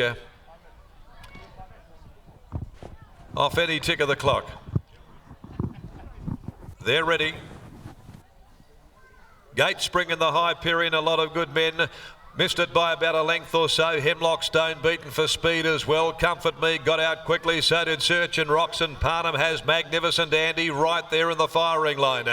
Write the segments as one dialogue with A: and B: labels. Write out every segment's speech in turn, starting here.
A: Yeah. Off any tick of the clock. They're ready. Gate Spring in the Hyperion, a lot of good men. Missed it by about a length or so. Hemlock Stone beaten for speed as well. Comfort Me got out quickly. So did Search and Rocks, and Parnham has Magnificent Andy right there in the firing line.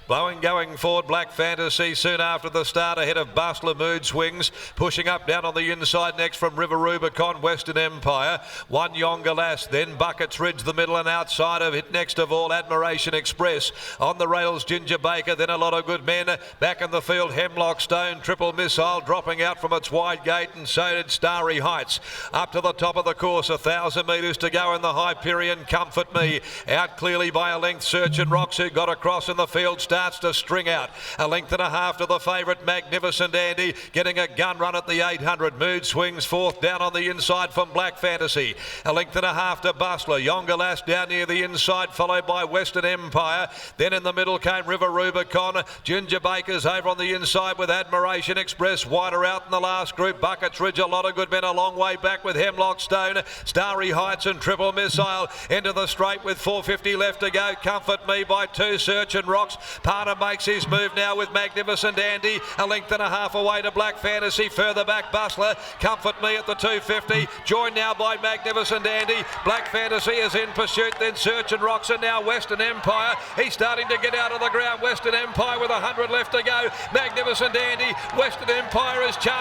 A: Blowing going forward, Black Fantasy soon after the start ahead of Bustler. Mood Swings pushing up down on the inside next from River Rubicon, Western Empire. One Yonga Lass, then Buckets Ridge the middle, and outside of it next of all Admiration Express. On the rails Ginger Baker, then a lot of good men. Back in the field Hemlock Stone, Triple Missile dropping out from its wide gate, and so did Starry Heights. Up to the top of the course, 1,000 metres to go in the Hyperion. Comfort Me out clearly by a length. Search and Rocks, who got across in the field, starts to string out. A length and a half to the favourite Magnificent Andy, getting a gun run at the 800. Mood Swings fourth down on the inside from Black Fantasy. A length and a half to Bustler. Yonga Lass down near the inside, followed by Western Empire. Then in the middle came River Rubicon. Ginger Baker's over on the inside with Admiration Express. Wider out in the last group. Buckets Ridge, a lot of good men a long way back with Hemlock Stone. Starry Heights and Triple Missile into the straight with 450 left to go. Comfort Me by two. Search and Rocks. Parnham makes his move now with Magnificent Andy. A length and a half away to Black Fantasy. Further back Bustler. Comfort Me at the 250. Joined now by Magnificent Andy. Black Fantasy is in pursuit. Then Search and Rocks, and now Western Empire. He's starting to get out of the ground. Western Empire with 100 left to go. Magnificent Andy. Western Empire is charging.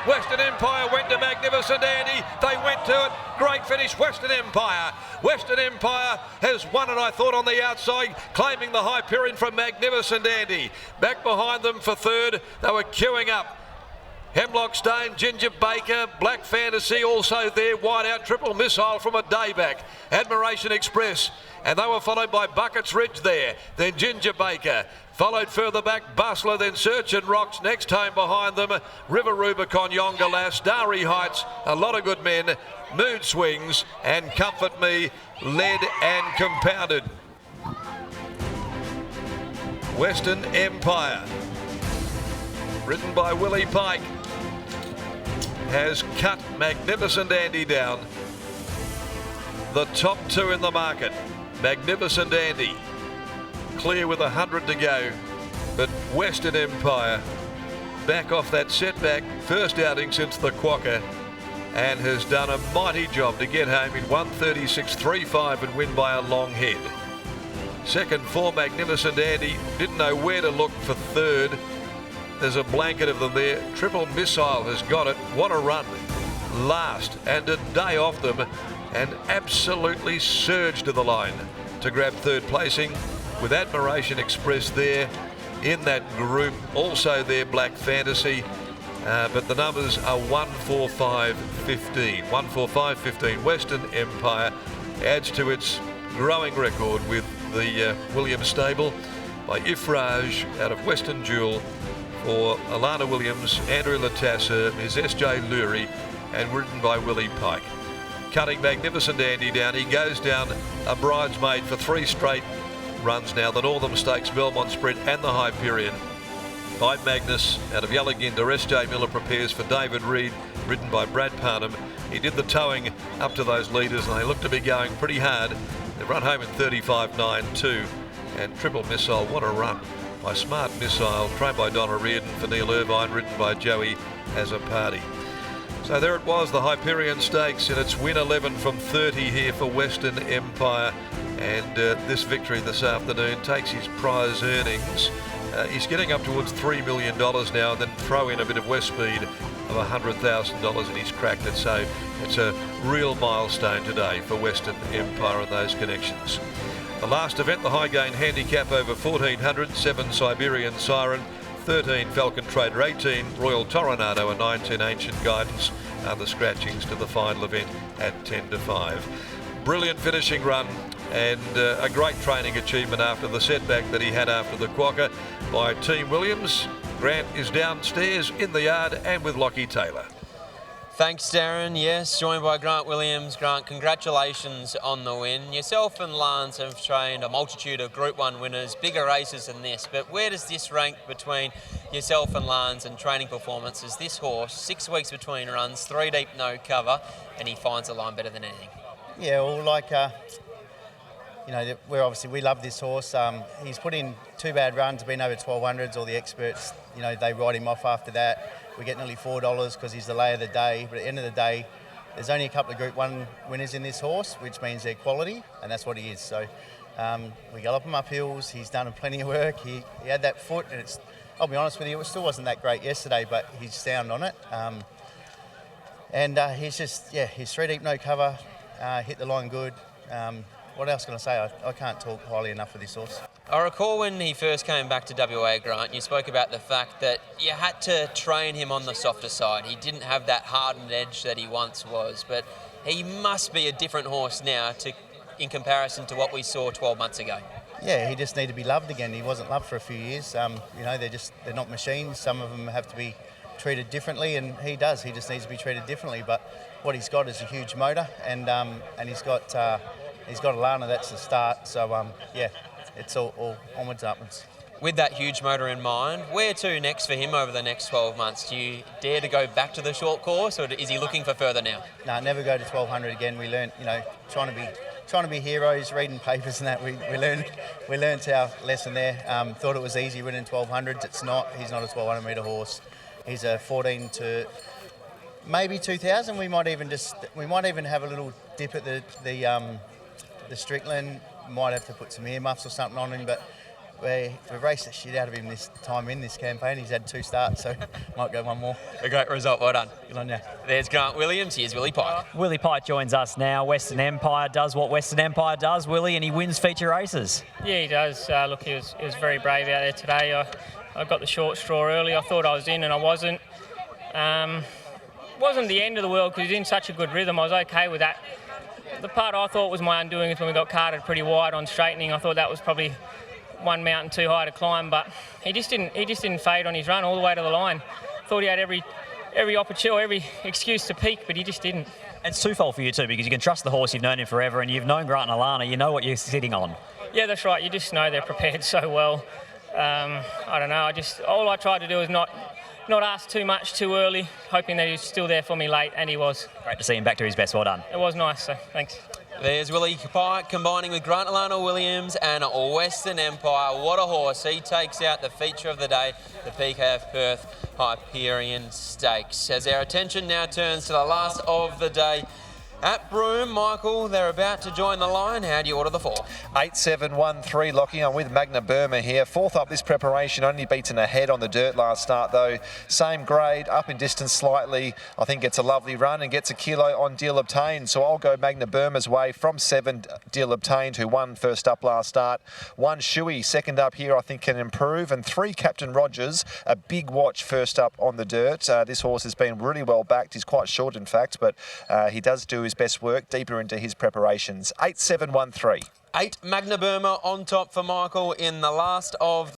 A: Western Empire went to Magnificent Andy. They went to it. Great finish, Western Empire. Western Empire has won it, I thought, on the outside, claiming the Hyperion from Magnificent Andy. Back behind them for third, they were queuing up. Hemlock Stone, Ginger Baker, Black Fantasy also there, wide out, Triple Missile from a day back. Admiration Express, and they were followed by Buckets Ridge there, then Ginger Baker. Followed further back Bustler, then Search and Rocks. Next home behind them, River Rubicon, Yonga Lass, Starry Heights, a lot of good men, Mood Swings, and Comfort Me led and compounded. Western Empire, ridden by Willie Pike, has cut Magnificent Andy down. The top two in the market, Magnificent Andy, clear with 100 to go, but Western Empire back off that setback, first outing since the Quokka, and has done a mighty job to get home in 136.35 and win by a long head. Second for Magnificent Andy, didn't know where to look for third. There's a blanket of them there. Triple Missile has got it. What a run. Last, and a day off them, and absolutely surged to the line to grab third placing, with Admiration Express there in that group. Also there, Black Fantasy. But the numbers are 145.15. 145.15. Western Empire adds to its growing record with the Williams stable by Ifraj out of Western Jewel for Alana Williams, Andrew Latassa, Ms. S.J. Lurie, and ridden by Willie Pike. Cutting Magnificent Andy down. He goes down a bridesmaid for three straight runs now, the Northern Stakes, Belmont Sprint and the Hyperion. By Magnus out of Yallaginda. S.J. Miller prepares for David Reed, ridden by Brad Parnham. He did the towing up to those leaders, and they look to be going pretty hard. They've run home in 35.92, and Triple Missile, what a run by Smart Missile, trained by Donna Reardon for Neil Irvine, ridden by Joey as a party. So there it was, the Hyperion Stakes, in its win 11 from 30 here for Western Empire. And this victory this afternoon takes his prize earnings. He's getting up towards $3 million now, and then throw in a bit of West Speed of $100,000 and he's cracked it. So it's a real milestone today for Western Empire and those connections. The last event, the high gain handicap over 1400, 7 Siberian Siren, 13 Falcon Trader, 18 Royal Toronado, and 19 Ancient Guidance are the scratchings to the final event at 10 to 5. Brilliant finishing run, and a great training achievement after the setback that he had after the Quokka by Team Williams. Grant is downstairs in the yard and with Lockie Taylor.
B: Thanks, Darren. Yes, joined by Grant Williams. Grant, congratulations on the win. Yourself and Lance have trained a multitude of Group 1 winners, bigger races than this, but where does this rank between yourself and Lance and training performances? This horse, 6 weeks between runs, 3 deep, no cover, and he finds the line better than anything.
C: Yeah, well, like, you know, we love this horse. He's put in 2 bad runs, been over 1200s. All the experts, you know, they write him off after that. We get nearly $4 because he's the lay of the day. But at the end of the day, there's only a couple of Group 1 winners in this horse, which means they're quality, and that's what he is. So we gallop him up hills. He's done plenty of work. He had that foot, and I'll be honest with you, it still wasn't that great yesterday, but he's sound on it. He's just, yeah, he's 3 deep, no cover, hit the line good. What else can I say? I can't talk highly enough of this horse.
B: I recall when he first came back to WA, Grant, you spoke about the fact that you had to train him on the softer side. He didn't have that hardened edge that he once was, but he must be a different horse now in comparison to what we saw 12 months ago.
C: Yeah, he just needed to be loved again. He wasn't loved for a few years. You know, they're not machines. Some of them have to be treated differently, and he does. He just needs to be treated differently. But what he's got is a huge motor, and he's got Alana. That's the start. So yeah, it's all onwards and upwards.
B: With that huge motor in mind, where to next for him over the next 12 months? Do you dare to go back to the short course, or is he looking for further now?
C: No, never go to 1200 again. We learned, you know, trying to be heroes, reading papers and that. We learned our lesson there. Thought it was easy winning 1200s. It's not. He's not a 1200 metre horse. He's a 14 to maybe 2000. We might even have a little dip at the Strickland. Might have to put some earmuffs or something on him, but we've raced the shit out of him this time in this campaign. He's had 2 starts, so might go one more.
B: A great result, well done.
C: Good on you.
B: There's Grant Williams, here's Willie Pike.
D: Willie Pike joins us now. Western Empire does what Western Empire does, Willie, and he wins feature races.
E: Yeah, he does. Look, he was very brave out there today. I got the short straw early. I thought I was in and I wasn't. Wasn't the end of the world because he's in such a good rhythm. I was okay with that. The part I thought was my undoing is when we got carted pretty wide on straightening. I thought that was probably one mountain too high to climb, but he just didn't fade on his run all the way to the line. Thought he had every opportunity, every excuse to peak, but he just didn't.
D: And it's twofold for you too, because you can trust the horse. You've known him forever, and you've known Grant and Alana. You know what you're sitting on.
E: Yeah, that's right. You just know they're prepared so well. I don't know. All I tried to do is not ask too much too early, hoping that he was still there for me late, and he was.
D: Great to see him back to his best. Well done.
E: It was nice, so thanks.
B: There's Willie Pike combining with Grant Alana Williams and Western Empire. What a horse. He takes out the feature of the day, the PKF Perth Hyperion Stakes. As our attention now turns to the last of the day, at Broome, Michael, they're about to join the line. How do you order the 4?
F: 8-7-1-3 locking on with Magna Burma here. 4th up this preparation, only beaten ahead on the dirt last start though. Same grade, up in distance slightly. I think gets a lovely run and gets a kilo on Deal Obtained. So I'll go Magna Burma's way from 7 Deal Obtained, who won first up last start. 1 Shuey, second up here, I think can improve. And 3 Captain Rogers, a big watch first up on the dirt. This horse has been really well backed. He's quite short in fact, but he does do his best work deeper into his preparations. 8-7-1-3.
B: 8 Magna Burma on top for Michael in the last of